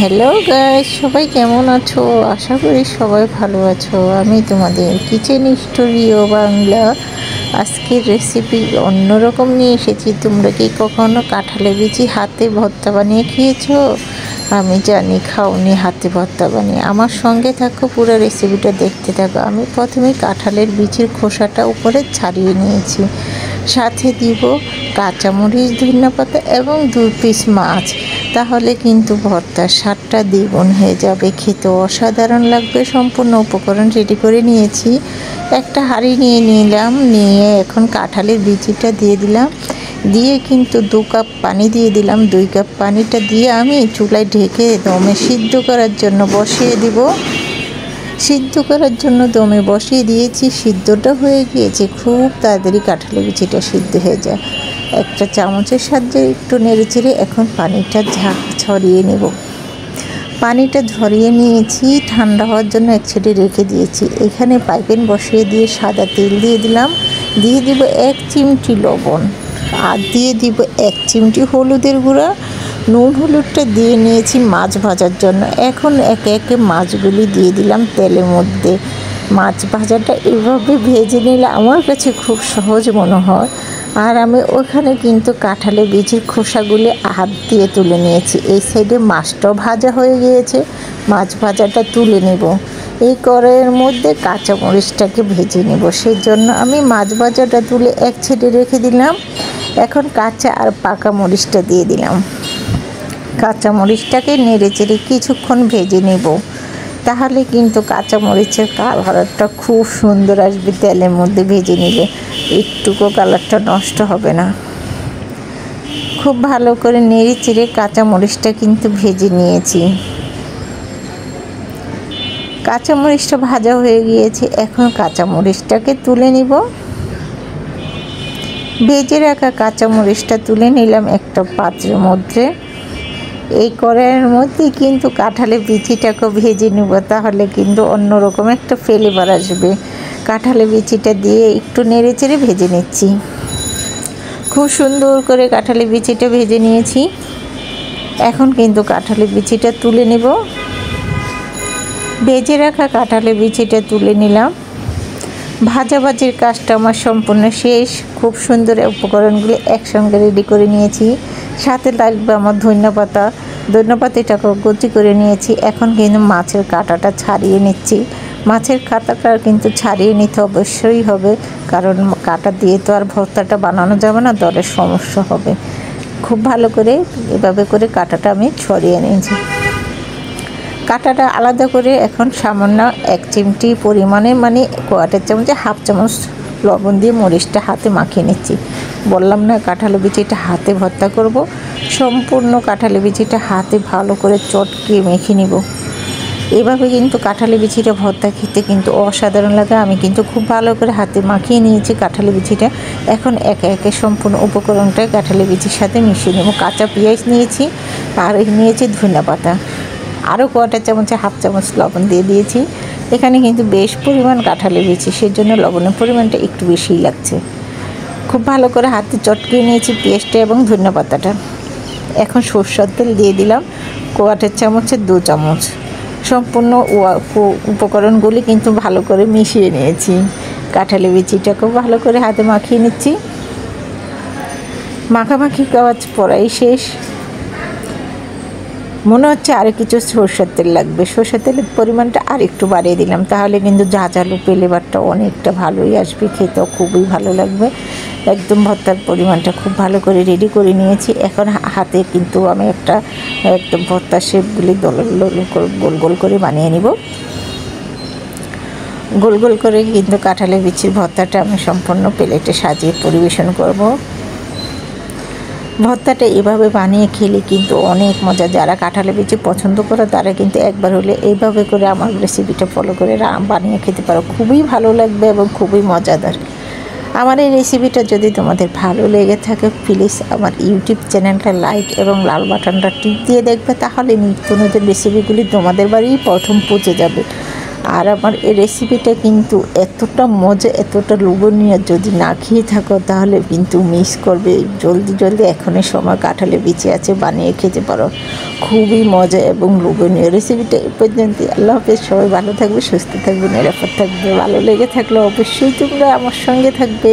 Hello guys, সবাই কেমন আছো? আশা করি সবাই ভালো আছো। আমি তোমাদের কিচেন স্টোরিও বাংলা আজকের রেসিপি অন্যরকম নিয়ে এসেছি। তোমরা কি কখনো কাঁঠালের বিচি হাতে ভর্তা বানিয়ে খেয়েছো? আমি জানি খাওনি হাতে ভর্তা বানিয়ে। আমার সঙ্গে থাকো, পুরো রেসিপিটা দেখতে থাকো। আমি প্রথমে কাঁঠালের বিচির খোসাটা উপরে ছাড়িয়ে নিয়েছি, সাথে দিব কাঁচামরিচ, ধনেপাতা এবং 2 পিস মাছ। তাহলে কিন্তু ভর্তার স্বাদটা দ্বিগুণ হয়ে যাবে, খেতে অসাধারণ লাগবে। সম্পূর্ণ উপকরণ রেডি করে নিয়েছি। একটা হাঁড়ি নিয়ে নিলাম, নিয়ে এখন কাঁঠালের বিচিটা দিয়ে দিলাম, দিয়ে কিন্তু 2 কাপ পানি দিয়ে দিলাম। 2 কাপ পানিটা দিয়ে আমি চুলায় ঢেকে দমে সিদ্ধ করার জন্য বসিয়ে দিব। সিদ্ধ করার জন্য দমে বসিয়ে দিয়েছি। সিদ্ধটা হয়ে গিয়েছে, খুব তাড়াতাড়ি কাঁঠালের বিচিটা সিদ্ধ হয়ে যায়। একটা চামচের সাহায্যে একটু নেড়েচেড়ে এখন পানিটা ছড়িয়ে নেব। পানিটা ঝরিয়ে নিয়েছি, ঠান্ডা হওয়ার জন্য এক সাইডে রেখে দিয়েছি। এখানে পাইপেন বসিয়ে দিয়ে সাদা তেল দিয়ে দিলাম, দিয়ে দিব 1 চিমটি লবণ, আর দিয়ে দিব 1 চিমটি হলুদের গুঁড়া। নুন হলুদটা দিয়ে নিয়েছি মাছ ভাজার জন্য। এখন একে একে মাছগুলি দিয়ে দিলাম তেলের মধ্যে। মাছ ভাজাটা এভাবে ভেজে নিলে আমার কাছে খুব সহজ মনে হয়। আর আমি ওখানে কিন্তু কাঁঠালের বিচির খোসাগুলি হাত দিয়ে তুলে নিয়েছি। এই সাইডে মাছটাও ভাজা হয়ে গিয়েছে, মাছ ভাজাটা তুলে নেব। এই কড়াইয়ের মধ্যে কাঁচামরিচটাকে ভেজে নেব, সেই জন্য আমি মাছ ভাজাটা তুলে এক সাইডে রেখে দিলাম। এখন কাঁচা আর পাকা মরিচটা দিয়ে দিলাম। কাঁচা মরিচটাকে নেড়ে চেড়ে কিছুক্ষণ ভেজে নেব, তাহলে কিন্তু কাঁচা মরিচের কালারটা খুব সুন্দর আসবে। তেলের মধ্যে ভেজে নিলে একটুকু কালারটা নষ্ট হবে না। খুব ভালো করে নেড়ে চেড়ে কাঁচা মরিচটা কিন্তু ভেজে নিয়েছি। কাঁচা মরিচটা ভাজা হয়ে গিয়েছে, এখন কাঁচা মরিচটাকে তুলে নিব। ভেজে রাখা কাঁচা মরিচটা তুলে নিলাম একটা পাত্রের মধ্যে। এই কড়াইয়ের মধ্যে কিন্তু কাঁঠালের বিচিটাকে ভেজে নেব, তাহলে কিন্তু অন্যরকম একটা ফ্লেভার আসবে। কাঁঠালের বিচিটা দিয়ে একটু নেড়ে চেড়ে ভেজে নিচ্ছি। খুব সুন্দর করে কাঁঠালের বিচিটা ভেজে নিয়েছি। এখন কিন্তু কাঁঠালের বিচিটা তুলে নেব। ভেজে রাখা কাঁঠালের বিচিটা তুলে নিলাম। ভাজাভাজির কাজটা আমার সম্পূর্ণ শেষ। খুব সুন্দর উপকরণগুলি একসঙ্গে রেডি করে নিয়েছি। সাথে লাগবে আমার ধনেপাতাটাকে কুচি করে নিয়েছি। এখন কিন্তু মাছের কাঁটাটা ছাড়িয়ে নিচ্ছি। মাছের কাঁটাটা কিন্তু ছাড়িয়ে নিতে অবশ্যই হবে, কারণ কাঁটা দিয়ে তো আর ভর্তাটা বানানো যাবে না, দরের সমস্যা হবে। খুব ভালো করে এভাবে করে কাঁটাটা আমি ছড়িয়ে নিয়েছি। কাঁটাটা আলাদা করে এখন সামান্য 1 চিমটি পরিমাণে, মানে 1/4 চামচে 1/2 চামচ লবণ দিয়ে মরিচটা হাতে মাখিয়ে নিচ্ছি। বললাম না কাঁঠালের বিচিটা হাতে ভর্তা করব। সম্পূর্ণ কাঁঠালের বিচিটা হাতে ভালো করে চটকে মেখে নিব। এভাবে কিন্তু কাঁঠালের বিচিটা ভর্তা খেতে কিন্তু অসাধারণ লাগে। আমি কিন্তু খুব ভালো করে হাতে মাখিয়ে নিয়েছি কাঁঠালের বিচিটা। এখন একে একে সম্পূর্ণ উপকরণটা কাঁঠালের বিচির সাথে মিশিয়ে নেব। কাঁচা পেঁয়াজ নিয়েছি, আর নিয়েছি ধনেপাতা। আরও 1/4 চামচে 1/2 চামচ লবণ দিয়ে দিয়েছি। এখানে কিন্তু বেশ পরিমাণ কাঁঠালের বিচি, সেই জন্য লবণের পরিমাণটা একটু বেশিই লাগছে। খুব ভালো করে হাতে চটকিয়ে নিয়েছি পেঁয়াজটা এবং ধনেপাতাটা। এখন সরষের তেল দিয়ে দিলাম 1/4 চামচে 2 চামচ। সম্পূর্ণ উপকরণগুলি কিন্তু ভালো করে মিশিয়ে নিয়েছি। কাঁঠালের বিচিটাকেও ভালো করে হাতে মাখিয়ে নিচ্ছি। মাখামাখি কাজ পড়াই শেষ। মনে হচ্ছে আর কিছু সরষের তেল লাগবে। সরষের তেলের পরিমাণটা আর একটু বাড়িয়ে দিলাম, তাহলে কিন্তু ঝাঁঝালো ফ্লেভারটা অনেকটা ভালোই আসবে, খেতেও খুবই ভালো লাগবে। একদম ভর্তার পরিমাণটা খুব ভালো করে রেডি করে নিয়েছি। এখন হাতে কিন্তু আমি একটা একদম ভর্তার শেপগুলি গোল গোল করে বানিয়ে নিব। গোল গোল করে কিন্তু কাঁঠালের বিচির ভর্তাটা আমি সম্পূর্ণ প্লেটে সাজিয়ে পরিবেশন করব। ভর্তাটা এভাবে বানিয়ে খেলে কিন্তু অনেক মজা। যারা কাঁঠালের বিচি পছন্দ করে তারা কিন্তু একবার হলে এইভাবে করে আমার রেসিপিটা ফলো করে বানিয়ে খেতে পারো, খুবই ভালো লাগবে এবং খুবই মজাদার। আমার এই রেসিপিটা যদি তোমাদের ভালো লেগে থাকে, প্লিজ আমার ইউটিউব চ্যানেলটা লাইক এবং লাল বাটনটা টিপ দিয়ে দেখবে, তাহলে নিত্য নতুন রেসিপিগুলি তোমাদের বাড়িই প্রথম পৌঁছে যাবে। আর আমার এই রেসিপিটা কিন্তু এতটা মজা, এতটা লোভনীয়, যদি না খেয়ে থাকো তাহলে কিন্তু মিস করবে। জলদি জলদি এখনই সময়, কাঁঠালে বিচে আছে, বানিয়ে খেতে পারো। খুবই মজা এবং লোভনীয় রেসিপিটা এই পর্যন্ত। আল্লাহ হাফেজ। সবাই ভালো থাকবে, সুস্থ থাকবে, নিরাপদ থাকবে। ভালো লেগে থাকলে অবশ্যই তোমরা আমার সঙ্গে থাকবে।